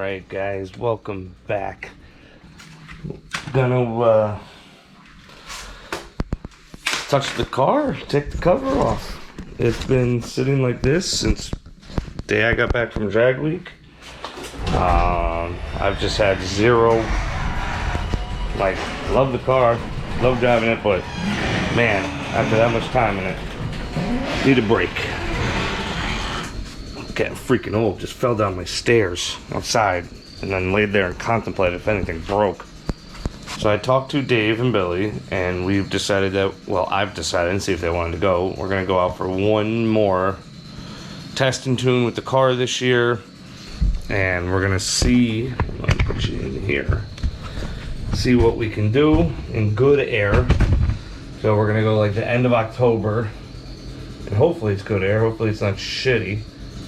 Alright guys, welcome back. Gonna touch the car, take the cover off. It's been sitting like this since the day I got back from drag week. I've just had zero, love the car, love driving it, but man, after that much time in it, need a break. Getting freaking old. Just fell down my stairs outside and then laid there and contemplated if anything broke. So I talked to Dave and Billy, and we've decided that, well, I've decided, and see if they wanted to go, we're gonna go out for one more test and tune with the car this year, and we're gonna see, I'm gonna put you in here, see what we can do in good air. So we're gonna go like the end of October, and hopefully it's good air, hopefully it's not shitty.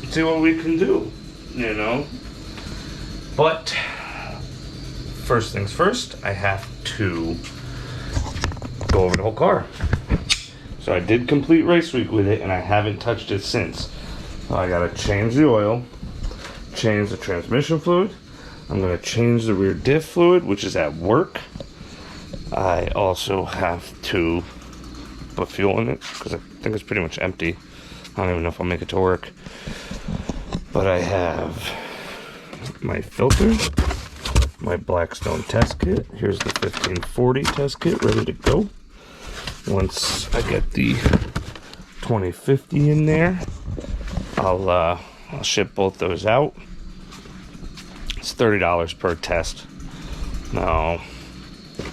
See what we can do, you know. But first things first, I have to go over the whole car. So I did complete race week with it, and I haven't touched it since. So I gotta change the oil, change the transmission fluid. I'm gonna change the rear diff fluid, which is at work. I also have to put fuel in it because I think it's pretty much empty. I don't even know if I'll make it to work. But I have my filter, my Blackstone test kit. Here's the 1540 test kit ready to go. Once I get the 2050 in there, I'll ship both those out. It's $30 per test. No,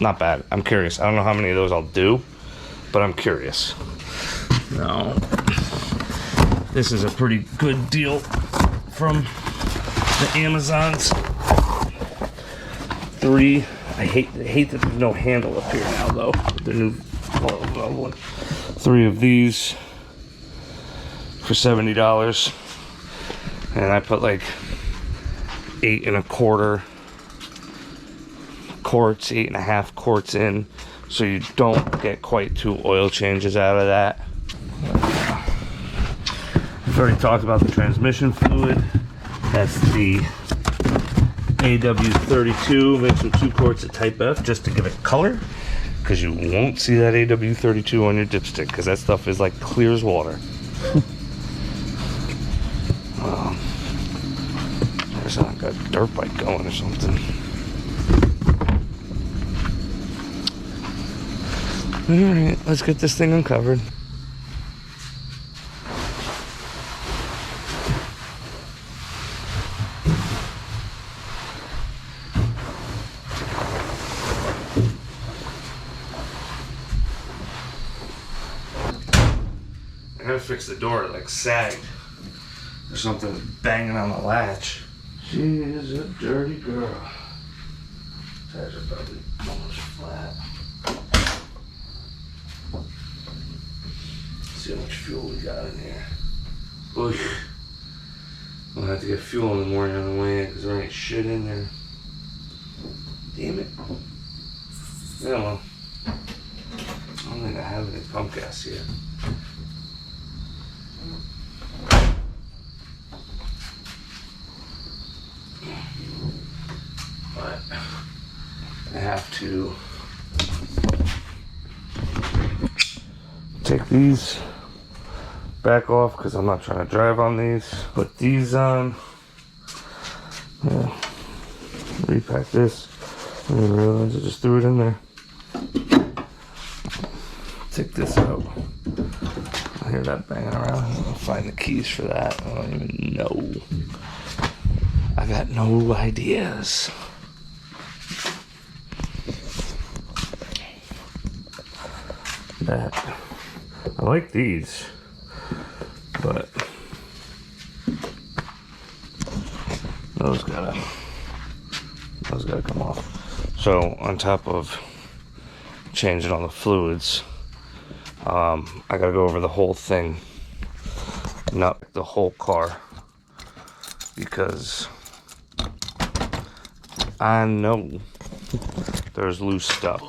not bad. I'm curious. I don't know how many of those I'll do, but I'm curious. No. This is a pretty good deal from the Amazons. 3. I hate that there's no handle up here now, though. The new one. 3 of these for $70, and I put like 8 1/4 quarts, 8 1/2 quarts in, so you don't get quite 2 oil changes out of that. I've already talked about the transmission fluid. That's the AW32 mixed with 2 quarts of Type F just to give it color, because you won't see that AW32 on your dipstick because that stuff is like clear as water. There's like a dirt bike going or something. Alright, let's get this thing uncovered. I gotta fix the door, it like sagged. There's something banging on the latch. She is a dirty girl. Tires are probably almost flat. Let's see how much fuel we got in here. Oof. We'll have to get fuel in the morning on the way in because there ain't shit in there. Damn it. Yeah, well. I don't think I have any pump gas yet. But I have to take these back off because I'm not trying to drive on these. Put these on. Yeah. Repack this. I didn't realize I just threw it in there. Take this out. I hear that banging around. I'll find the keys for that. I don't even know. I got no ideas. That I like these, but those gotta come off. So on top of changing all the fluids, I gotta go over the whole thing, not the whole car, because I know there's loose stuff.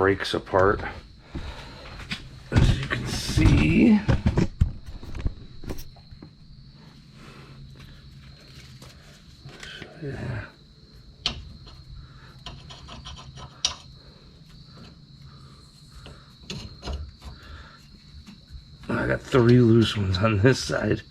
brakes apart. As you can see, yeah. I got 3 loose ones on this side.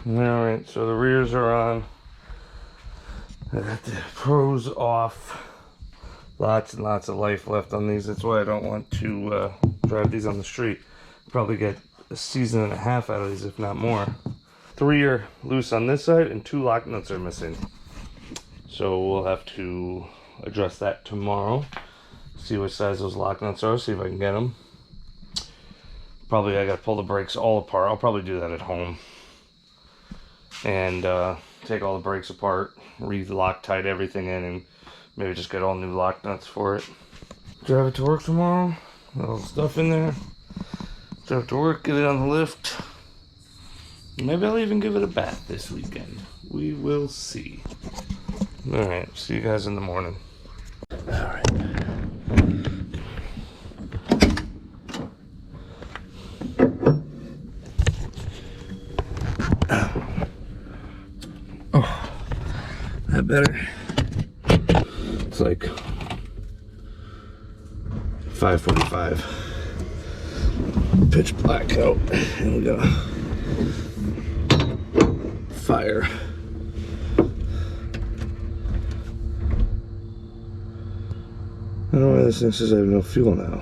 Alright, so the rears are on. I got the pros off. Lots and lots of life left on these. That's why I don't want to drive these on the street. Probably get a season and a half out of these, if not more. 3 are loose on this side and 2 lock nuts are missing. So we'll have to address that tomorrow. See what size those lock nuts are, see if I can get them. Probably I gotta pull the brakes all apart. I'll probably do that at home. And take all the brakes apart, re-Loctite everything in, and maybe just get all new lock nuts for it. Drive it to work tomorrow, all the stuff in there. Drive it to work, get it on the lift. Maybe I'll even give it a bath this weekend. We will see. Alright, see you guys in the morning. Alright. That better. It's like 5:45. Pitch black out, and we got a fire. I don't know why this thing says I have no fuel now.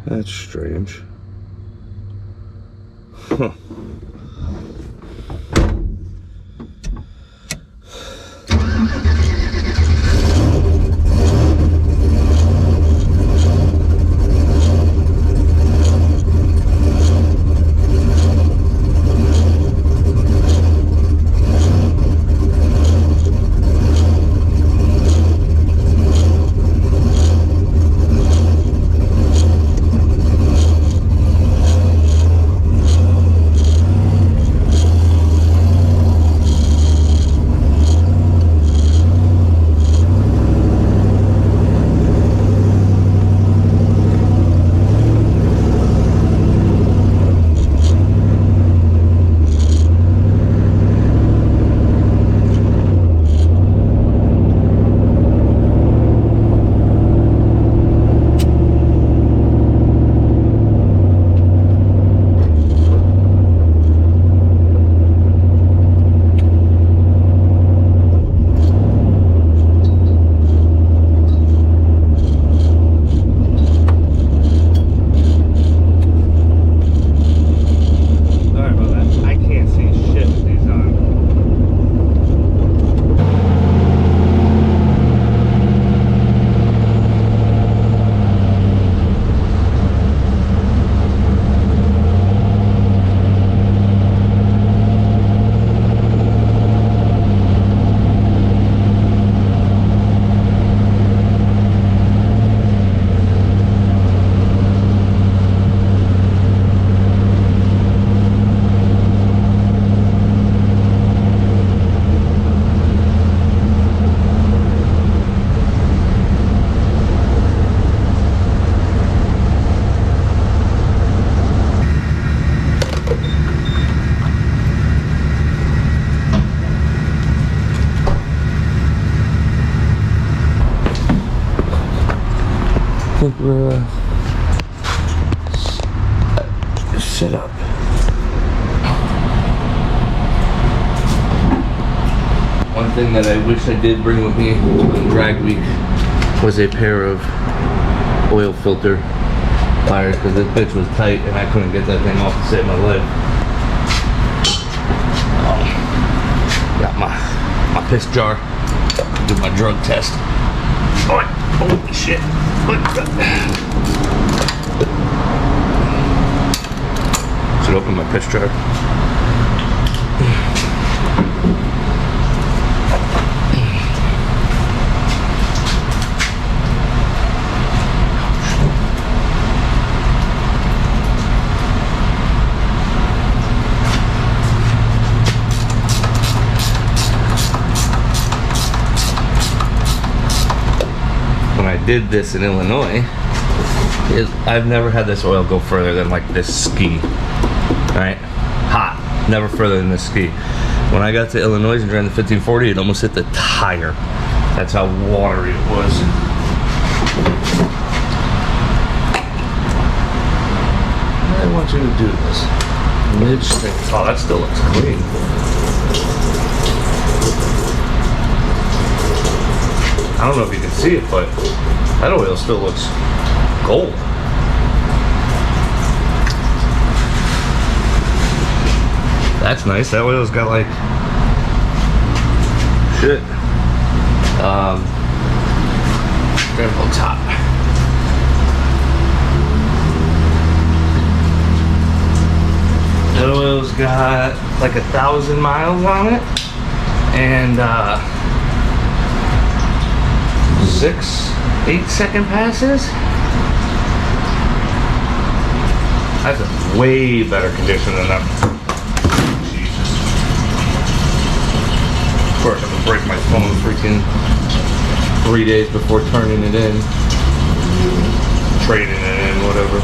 That's strange. Huh. I think we're set up. One thing that I wish I did bring with me on drag week was a pair of oil filter pliers, because this bitch was tight and I couldn't get that thing off to save my life. Got my piss jar. Do my drug test. Oh, holy shit. Should open my piss jar. When I did this in Illinois, I've never had this oil go further than like this ski, right? Hot, never further than this ski. When I got to Illinois and ran the 1540, it almost hit the tire. That's how watery it was. I want you to do this. Mid-stream. Oh, that still looks clean. I don't know if you can see it, but that oil still looks gold. That's nice. That oil's got like shit. Variable top. That oil's got like 1,000 miles on it, and 6-8 second passes. That's a way better condition than that. Jesus. Of course, I can break my phone freaking 3 days before turning it in, trading it in, whatever.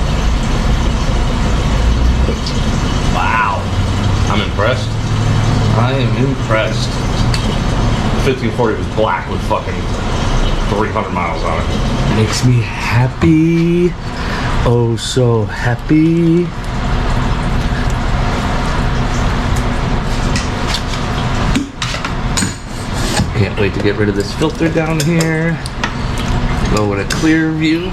Wow, I'm impressed. I am impressed. 1540 was black with fucking 300 miles on it. Makes me happy. Oh, so happy. Can't wait to get rid of this filter down here. Go with a clear view.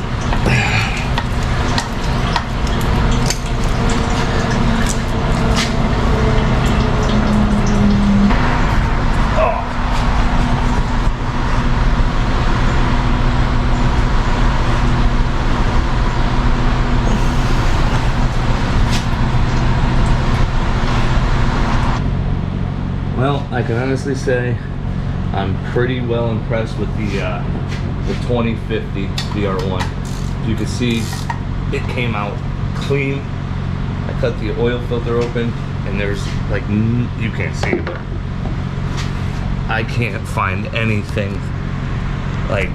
Well, I can honestly say I'm pretty well impressed with the 2050 VR1. As you can see, it came out clean. I cut the oil filter open, and there's like, you can't see it, but I can't find anything like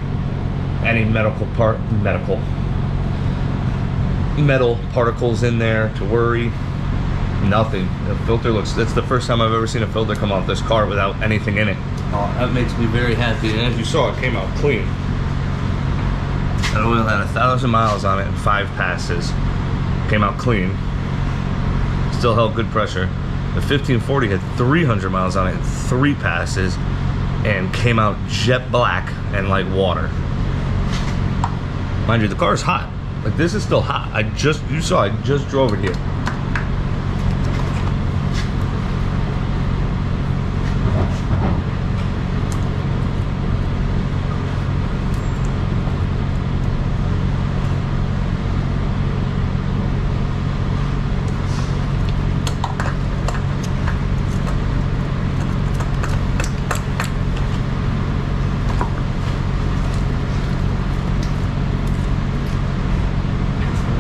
any metal particles in there to worry. Nothing. The filter looks, that's the first time I've ever seen a filter come off this car without anything in it. Oh, that makes me very happy. And as you saw, it came out clean. That oil had 1,000 miles on it in 5 passes. Came out clean. Still held good pressure. The 1540 had 300 miles on it in 3 passes and came out jet black and like water. Mind you, the car is hot. Like, this is still hot. You saw, I just drove it here.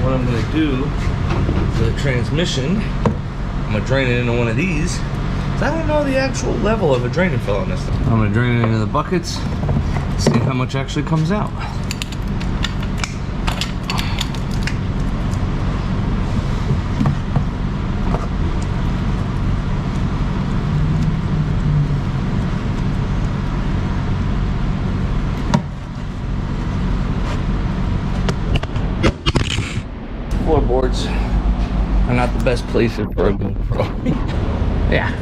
What I'm going to do for the transmission, I'm going to drain it into one of these. So I don't know the actual level of a draining fill on this thing. I'm going to drain it into the buckets, see how much actually comes out. Floorboards are not the best places for a GoPro. Yeah.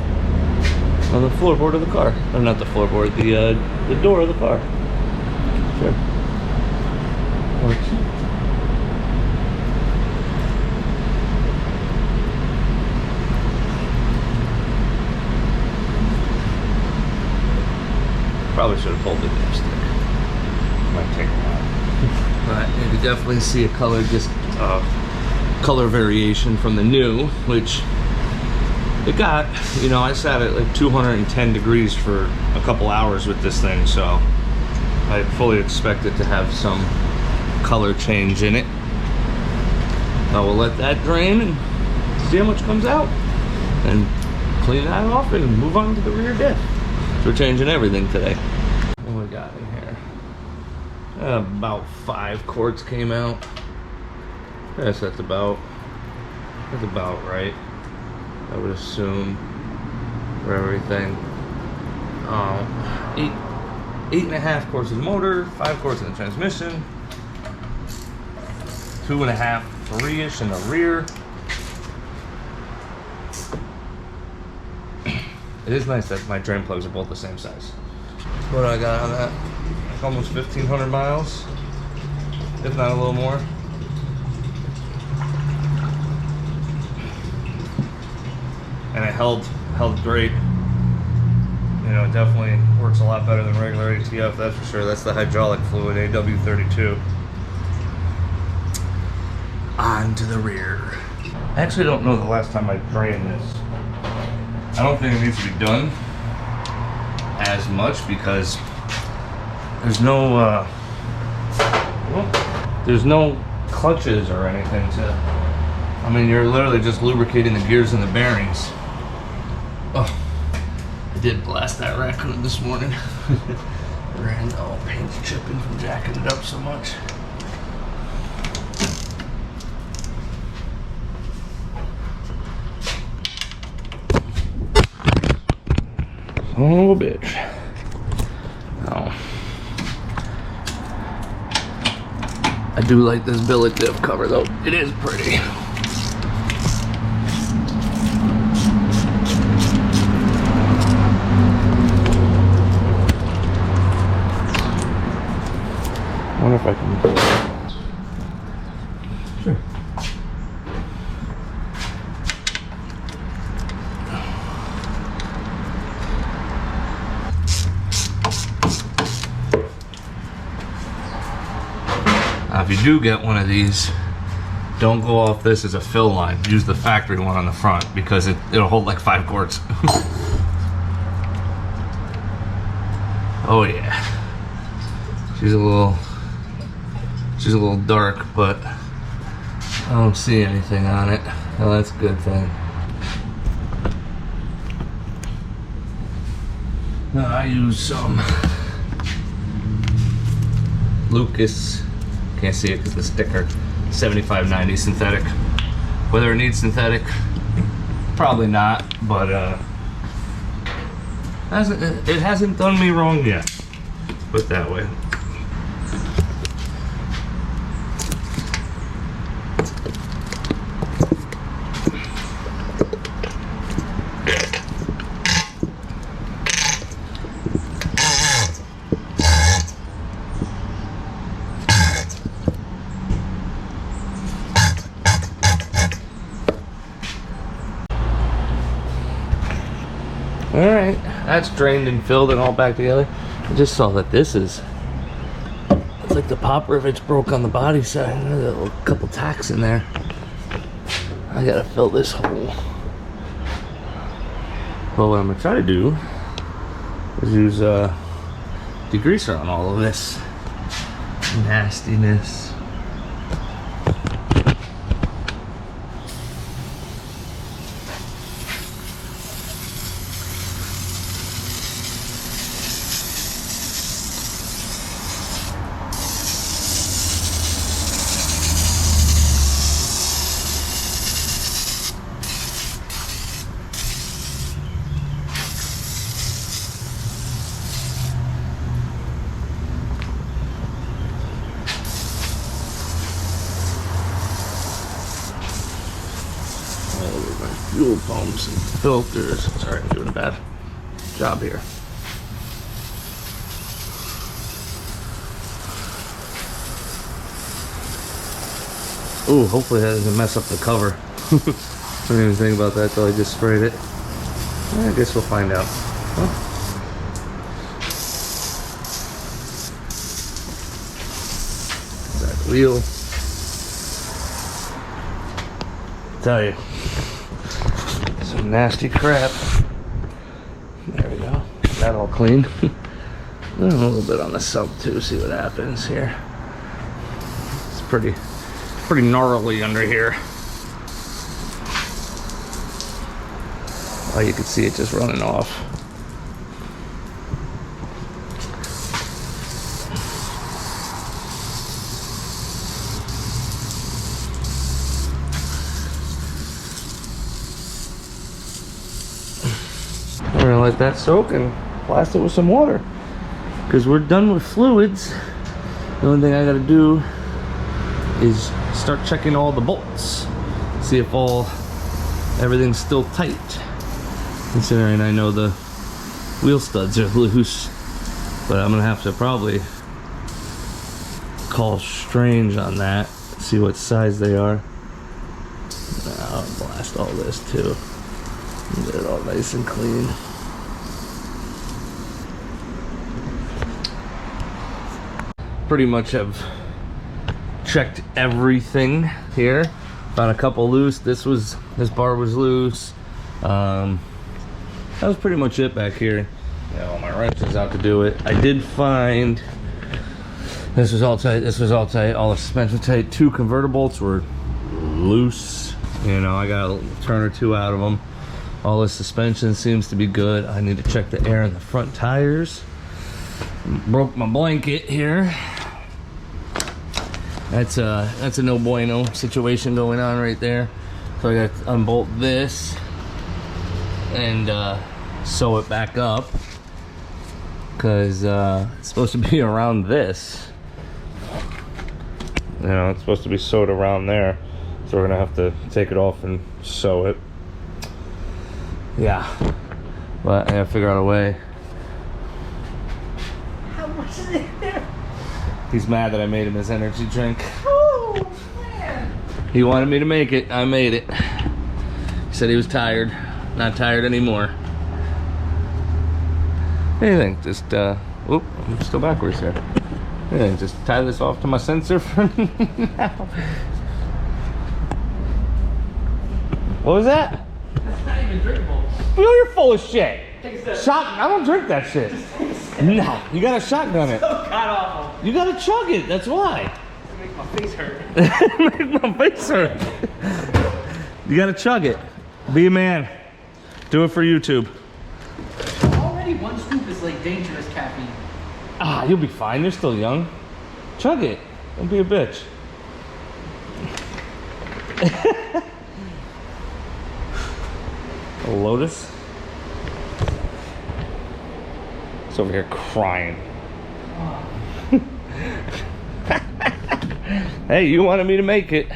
on the floorboard of the car. Or not the floorboard, the door of the car. Sure. Works. Probably should have pulled the dipstick. Might take a while. But you can definitely see a color color variation from the new, which it got, you know, I sat at like 210 degrees for a couple hours with this thing, so I fully expect it to have some color change in it. I will let that drain and see how much comes out and clean that off and move on to the rear diff. So we're changing everything today. What we got in here? About 5 quarts came out. Yes, that's about right, I would assume, for everything. 8.5 quarts in the motor, 5 quarts in the transmission, 2.5, 3-ish in the rear. It is nice that my drain plugs are both the same size. What do I got on that? Like almost 1,500 miles, if not a little more. And it held great. You know, it definitely works a lot better than regular ATF, that's for sure. That's the hydraulic fluid, AW32. On to the rear. I actually don't know the last time I drained this. I don't think it needs to be done as much because there's no clutches or anything to. I mean, you're literally just lubricating the gears and the bearings. Oh, I did blast that raccoon this morning. Ran all paint's chipping from jacking it up so much. Son of a bitch. Oh. I do like this billet diff cover though. It is pretty. I wonder if I can. Sure. Now, if you do get one of these, don't go off this as a fill line. Use the factory one on the front because it'll hold like 5 quarts. Oh yeah. She's a little dark, but I don't see anything on it. Well, that's a good thing. Now I use some Lucas, can't see it because the sticker, 7590 synthetic. Whether it needs synthetic, probably not, but it hasn't done me wrong yet. Put it that way. Alright, that's drained and filled and all back together. I just saw that it's like the pop rivets broke on the body side. There's a couple tacks in there. I gotta fill this hole. Well, what I'm gonna try to do is use degreaser on all of this nastiness. Fuel pumps and filters. Sorry, I'm doing it bad. job here. Ooh, hopefully that doesn't mess up the cover. I didn't even think about that till I just sprayed it. I guess we'll find out. Huh? Back wheel. Tell you, some nasty crap. There we go. That all clean. A little bit on the sump too. See what happens here. It's pretty gnarly under here. Oh, you can see it just running off. We're gonna let that soak and blast it with some water, because we're done with fluids. The only thing I gotta do is start checking all the bolts, see if everything's still tight, considering I know the wheel studs are loose. But I'm gonna have to probably call Strange on that, see what size they are. I'll blast all this too, get it all nice and clean. Pretty much have checked everything here. Found a couple loose. This bar was loose. That was pretty much it back here. Yeah, all my wrenches out to do it. I did find this was all tight. This was all tight. All the suspension tight. 2 converter bolts were loose. You know, I got a turn or 2 out of them. All the suspension seems to be good. I need to check the air in the front tires. Broke my blanket here. That's a no bueno situation going on right there. So I got to unbolt this and sew it back up, because it's supposed to be around this. You know, it's supposed to be sewed around there. So we're gonna have to take it off and sew it. Yeah, but I gotta figure out a way. How much is it there? He's mad that I made him his energy drink. Oh, man. He wanted me to make it. I made it. He said he was tired. Not tired anymore. Anything, just, oop, I'm still backwards here. Anything, just tie this off to my sensor for now. What was that? That's not even drinkable. You're full of shit. Take a sip. Shot, I don't drink that shit. No, you gotta shotgun it. So god awful. You gotta chug it, that's why. It makes my face hurt. Make my face hurt. You gotta chug it. Be a man. Do it for YouTube. Already 1 scoop is like dangerous caffeine. Ah, you'll be fine. You're still young. Chug it. Don't be a bitch. A Lotus. It's over here crying. Hey, you wanted me to make it.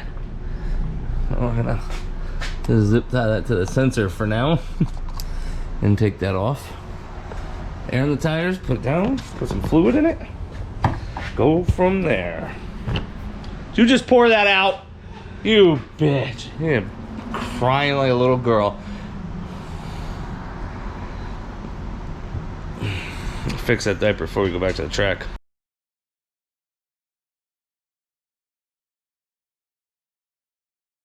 I'm gonna just zip tie that to the sensor for now and take that off. Air in the tires, put it down, put some fluid in it. Go from there. Did you just pour that out? You bitch. You're crying like a little girl. Fix that diaper before we go back to the track.